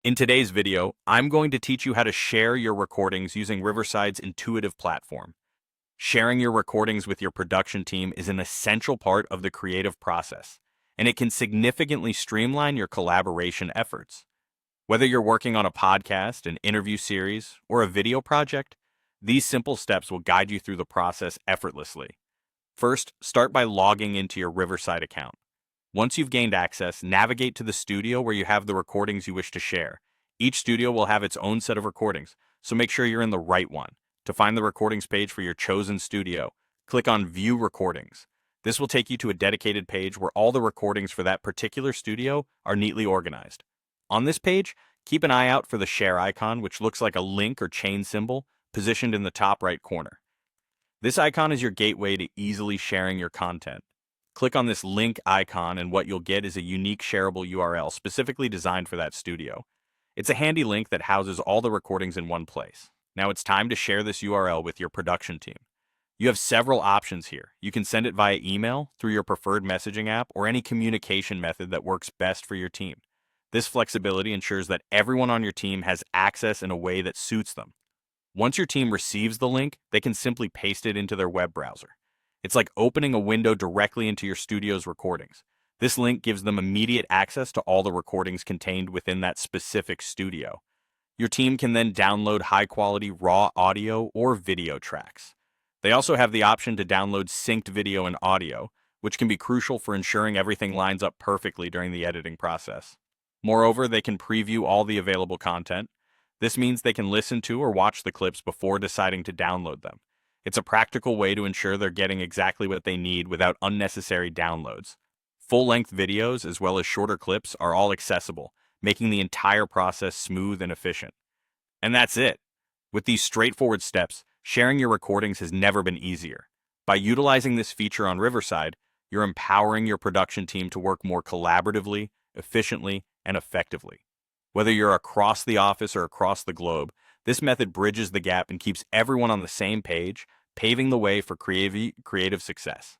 In today's video, I'm going to teach you how to share your recordings using Riverside's intuitive platform. Sharing your recordings with your production team is an essential part of the creative process, and it can significantly streamline your collaboration efforts. Whether you're working on a podcast, an interview series, or a video project, these simple steps will guide you through the process effortlessly. First, start by logging into your Riverside account. Once you've gained access, navigate to the studio where you have the recordings you wish to share. Each studio will have its own set of recordings, so make sure you're in the right one. To find the recordings page for your chosen studio, click on View Recordings. This will take you to a dedicated page where all the recordings for that particular studio are neatly organized. On this page, keep an eye out for the share icon, which looks like a link or chain symbol positioned in the top right corner. This icon is your gateway to easily sharing your content. Click on this link icon and what you'll get is a unique shareable URL specifically designed for that studio. It's a handy link that houses all the recordings in one place. Now it's time to share this URL with your production team. You have several options here. You can send it via email, through your preferred messaging app, or any communication method that works best for your team. This flexibility ensures that everyone on your team has access in a way that suits them. Once your team receives the link, they can simply paste it into their web browser. It's like opening a window directly into your studio's recordings. This link gives them immediate access to all the recordings contained within that specific studio. Your team can then download high-quality raw audio or video tracks. They also have the option to download synced video and audio, which can be crucial for ensuring everything lines up perfectly during the editing process. Moreover, they can preview all the available content. This means they can listen to or watch the clips before deciding to download them. It's a practical way to ensure they're getting exactly what they need without unnecessary downloads. Full-length videos as well as shorter clips are all accessible, making the entire process smooth and efficient. And that's it. With these straightforward steps, sharing your recordings has never been easier. By utilizing this feature on Riverside, you're empowering your production team to work more collaboratively, efficiently, and effectively. Whether you're across the office or across the globe, this method bridges the gap and keeps everyone on the same page, paving the way for creative success.